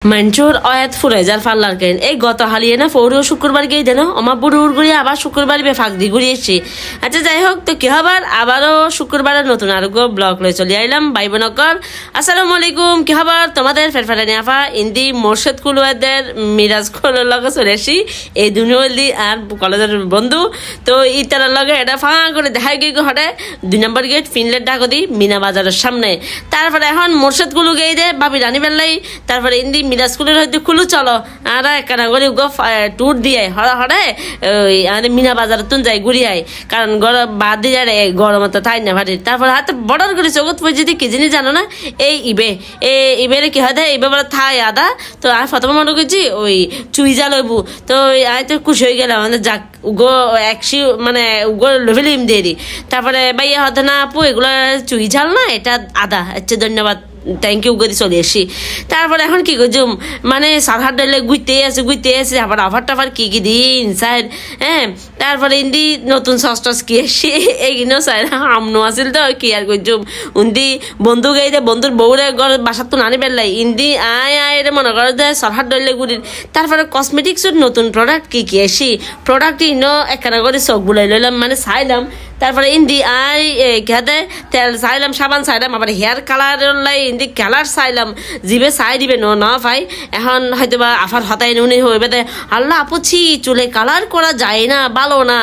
Manchur ayat ফুরাইজার ফাল্লার কেন এই গত হালিয়ে না পৌরীয় শুক্রবার গিয়ে দেন আমার বুড়ুর গুড়ি আবার শুক্রবার বে ফাঁক দিয়ে ঘুরিয়েছি আচ্ছা যাই হোক তো কি হবার আবারও শুক্রবারের নতুন আরোগ্য ব্লগ লয়ে চলে আইলাম ভাই বোনকর আসসালামু আলাইকুম কি হবার তোমাদের ফেরফারানি আফা ইন্দি মোর্শেদ কুলওয়াদের মিরাজ কুলের লগে চলে আসি এই দুনিয়ালি আর কলেজের বন্ধু তো ইতার লগে এটা ফাঁ করে দেখাই গিয়ে হটে 2 নম্বর গেট ফিনলেট ডাকো দি মিনা বাজারের সামনে তারপরে এখন মোর্শেদ কুলু গিয়ে দে ভাবি রানী বেল্লাই তারপরে ইন্দি মিরাজ কুলের হয়তো খুলু চলো আর একখানা করে ট্যুর দিয়ে হরে হরে ওই মিনা বাজার তুন যাই ঘুরিয়াই কারণ গরম বাদ দিয়ে যায় গরম তো তাই না ভারি তারপরে হাতে বর্ডার করে জগৎ পড়ে যদি কি জিনিস জানো না এই ইবেরে কি হয় ইবে বলে থাই আদা তো আর প্রথমে মনে করছি ওই চুই যা লইবু তো আয় তো খুশি হয়ে গেলাম মানে যাক উগো একশি মানে উগো লেভেল ইম দিয়ে দি তারপরে ভাইয়া হতে না আপু এগুলো চুই ঝাল না এটা আদা আচ্ছা ধন্যবাদ থ্যাংক ইউ করে চলে এসি তারপরে এখন কি করছুম মানে সারহাট ডাইলে গুইতে আছে আবার আফার টাফার কি দিন স্যার হ্যাঁ তারপরে ইন্দি নতুন সস টস কি এসি এইগুলো স্যার আমনো আসিল তো কি আর করছুম উন্দি বন্ধু গাই দে বন্ধুর বউরে ঘর বাসার তো নানি বেললাই ইন্দি আয় রে মনে করো যে সারহাট ডাইলে গুড়ির তারপরে কসমেটিক্সের নতুন প্রোডাক্ট কি এসি প্রোডাক্ট ইনো একখানা করে চোখ বুলাই লইলাম মানে চাইলাম তারপরে ইন্দি আই খেতে তেল চাইলাম সাবান চাইলাম আবার হেয়ার কালার লাই ইন্দি কালার চাইলাম জিবে চাই দিবে না ভাই এখন হয়তো বা আফার হতাই নুনি হইবে আল্লাহ আপুছি চুলে কালার করা যায় না ভালো না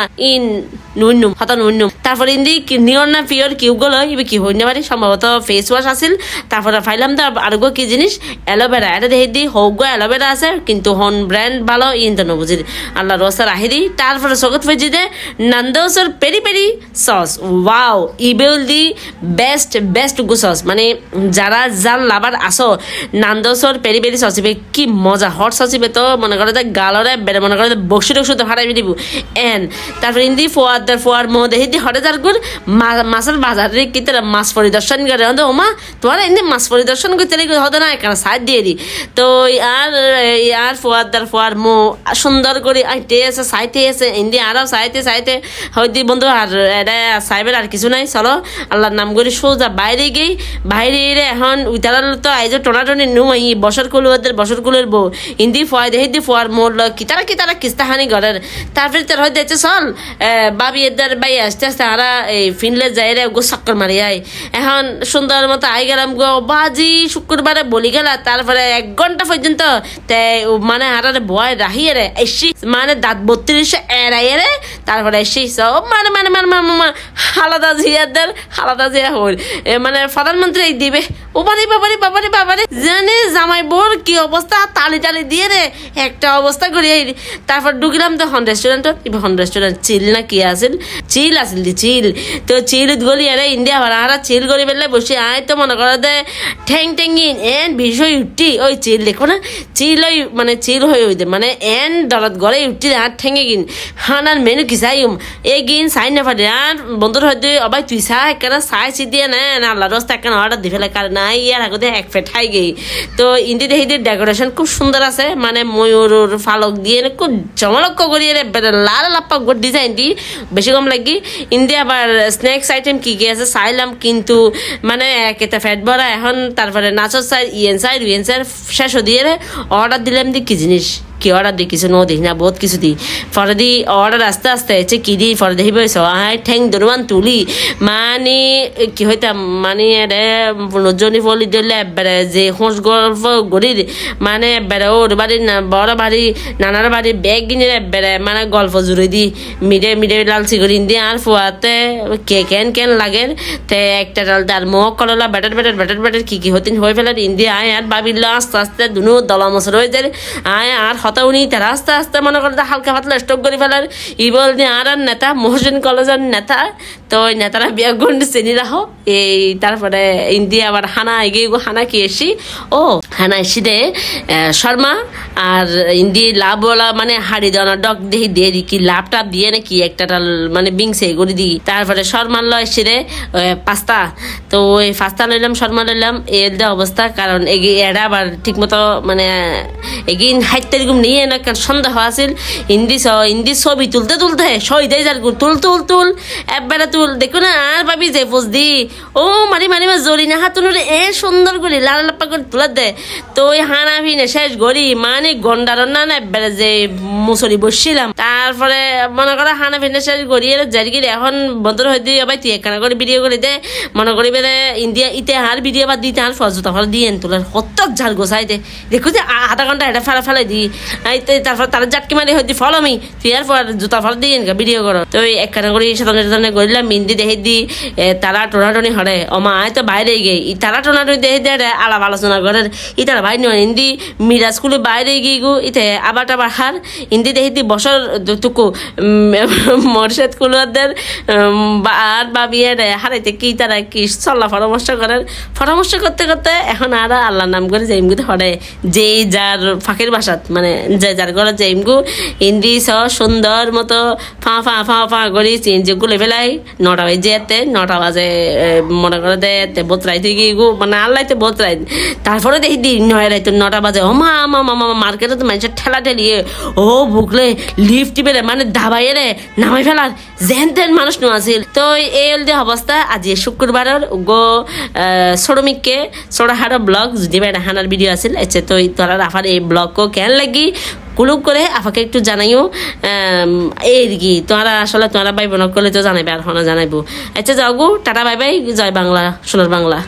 নুন্নুম হতা নুন্নুম তারপরে ইন্দি নিয়র না পিওর কিউগুলো ইবে কি হইতে পারি সম্ভবত ফেস ওয়াশ আসিল তারপরে ফাইলাম তো আরো কি জিনিস অ্যালোভেরা এটা দেখে দি হোক অ্যালোভেরা আছে কিন্তু হন ব্র্যান্ড ভালো ইন তো নবুঝি আল্লাহ রসা রাহি দি তারপরে জগৎ ফেজি দে নান্দোসের পেরি পেরি সস ওয়াও ইবেল দি বেস্ট গো সস মানে যারা জাল লাভার আসো নান্দোসর পেরি পেরি সস ইবে কি মজা হট সস ইবে তো মনে করে যে গালরে বেড়ে মনে করে বক্সি টক্সি তো হারাই দিব এন তারপরে ইন্দি ফোয়ার মধ্যে হিদি হটে যার গুড় মাছের বাজারে কি তারা মাছ পরিদর্শন করে ওমা তোমার ইন্দি মাছ পরিদর্শন করতে হতো না এখানে সাইড দিয়ে দি তো আর ফোয়ার মো সুন্দর করে আইতে আছে সাইতে আছে ইন্দি আরও সাইতে হয়তো বন্ধু আর এটা সাইবের আর কিছু নাই চলো আল্লাহর নাম করে সোজা বাইরে গেই বাইরে এখন উইতার তো আইজ টোনাটনি নুমাই বছর কুলের বউ ইন্দি ফোয়াই দেখি ফোয়ার মোর কিতারা কিস্তাহানি ঘরের তারপরে তার হয়তো চল বাবি এদের বাই আস্তে আরা এই ফিনলে যাই রে গো চক্কর মারি আয় এখন সুন্দর মতো আই গেলাম গো বাজি শুক্রবারে বলি গেলা তারপরে 1 ঘন্টা পর্যন্ত মানে হারারে ভয় রাহিয়ে রে এসি মানে দাঁত 32 এড়াইয়ে রে তারপরে এসি সব মানে আলাদা জিয়া হল মানে প্রধানমন্ত্রী দিবে ও বাবারে জানে জামাই বোর কি অবস্থা তালি দিয়ে রে একটা অবস্থা করি তারপর ঢুকলাম তো হন রেস্টুরেন্ট চিল না কি আসিল চিল তো চিল গলি আরে ইন্ডিয়া ভাড়া চিল গলি বেলে বসে আয় তো মনে করো দে ঠ্যাং এন বিষয় উঠি ওই চিল দেখো না চিল ওই মানে চিল হয়ে হইতে মানে এন দরদ গড়ে উঠি আর ঠেঙে গিন হানার মেনু কি চাইম এই গিন চাই না পারে আর বন্ধুর হয়তো অবাই তুই চাই কেনা চাই দিয়ে না আল্লাহ রস্তা কেন অর্ডার দি ফেলে কারণ নাই ইয়ার আগতে 1 ফেট খাই গেই তো ইন্দি দেখি ডেকোরেশন খুব সুন্দর আছে মানে ময়ূর ফালক দিয়ে খুব চমলক্ষ করিয়ে লাল লাপ্পা ডিজাইন দি বেশি কম লাগি ইন্দি আবার স্ন্যাক্স আইটেম কি আছে চাইলাম কিন্তু মানে একটা ফ্যাট ভরা এখন তারপরে নাচর চাই ইয়েন চাই শেষ দিয়ে অর্ডার দিলাম দি কি জিনিস কি অর্ডার দিই কিছু দেখি না বহুত কিছু দিই পরে দি অর্ডার আস্তে হচ্ছে কি দিই পরে দেখি বইস ঠ্যাং দরমান তুলি মানে কি হইতাম মানে জনি ফলি দিলে বেড়ে যে হোঁস গল্প গড়ি মানে বেড়ে ওর বাড়ি বড় বাড়ি নানার বাড়ি ব্যাগ কিনে বেড়ে মানে গল্প জুড়ে দিই মিডে লালচি করে দিয়ে আর ফুয়াতে কেন লাগে তে একটা ডাল তার মুখ করলা ব্যাটার কি হতিন হয়ে ফেলার ইন্দি আয় আর ভাবিল আস্তে দুনো দলা মশর হয়ে যায় আয় আর হতাউনি তারা আস্তে মনে করে হালকা পাতলা স্টক করে ফেলার ই বল আর নেতা মহসিন কলেজের নেতা তো ওই নেতারা বিয়া গন্ড চেনি রাখো এই তারপরে ইন্দি আবার হানা এগিয়ে হানা কি এসি হানা এসি দে শর্মা আর ইন্দি লাভওয়ালা মানে হাড়ি দেওয়া ডক দিয়ে দি কি লাভটা দিয়ে নাকি একটা মানে বিংসে করে দি তারপরে শর্মা ল এসি রে পাস্তা তো ওই পাস্তা লইলাম শর্মা লইলাম এর দে অবস্থা কারণ এরা আবার ঠিক মতো মানে এগিন হাইতে এরকম নিয়ে না সন্দেহ আছিল ইন্দি ছবি তুলতে সই দেয় যার তুল একবারে তুল দেখো না আর ভাবি যে পোজ দি ও মারি মারি মা জরি না হাতুন এ সুন্দর করে লাল লাপ্পা করে তুলে দে তো ওই হানাফি নে শেষ গড়ি মানে গন্ডার না না যে মুসরি বসছিলাম তারপরে মনে করো হানাফি নে শেষ গড়ি এর জারি এখন বন্ধুর হয়ে দিয়ে ভাই তুই একখানা করে ভিডিও করে দে মনে করি বেড়ে ইন্ডিয়া ইতে আর ভিডিও বা দিতে আর ফজুতা ফল দিয়ে তোলার হত্যক ঝাল গোসাই দে দেখো যে আধা ঘন্টা এটা ফেলাই দি তারপর তারা জাটকি মারি হয়তো ফলো মি তুই আর পর জুতা ফল দিয়ে ভিডিও করো তো একখানা করে সাধারণ গড়িলাম মিন্দি দেখে দি তারা টোনাটনি হরে অমা আয় তো বাইরে গিয়ে তারা টোনাটনি দেখে দিয়ে আলাপ আলোচনা করে ই তারা ভাই নয় হিন্দি মিরাজ স্কুলে বাইরে গিয়ে গো ইতে আবার টাবার হার হিন্দি দেখে দি বছর টুকু মরশেদ কুলুয়াদের আর বাবিয়ার হারাইতে কি তারা কি চল্লা পরামর্শ করতে করতে এখন আর আল্লাহর নাম করে জাইমগুতে হরে যে যার ফাঁকের বাসাত মানে যে যার ঘরে জাইমগু হিন্দি সুন্দর মতো ফা করি চিনজেগুলো ফেলাই 9টা বাজে এতে 9টা বাজে মনে করে দে এতে বোতরাই থেকে গু মানে আল্লাহতে বোতরাই তারপরে দেখি দি 9টা বাজে ও মা মার্কেটে তো মানুষের ঠেলা ঠেলিয়ে ও ভুকলে লিফট বেড়ে মানে দাবাইয়ে রে নামাই ফেলার যেন তেন মানুষ নো আছিল তো এই হল যে অবস্থা আজি শুক্রবারের গো শ্রমিককে ছোড়াহাড় ব্লগ যদি বেড়া হানার ভিডিও আছিল আচ্ছা তো তোরা আফার এই ব্লগকে কেন লাগি কুলুক করে আফাকে একটু জানাইও এই কি তোরা আসলে তোরা ভাই বোন করলে তো জানাইবে আর হনা জানাইবো আচ্ছা যাও গো টাটা বাই বাই জয় বাংলা সোনার বাংলা।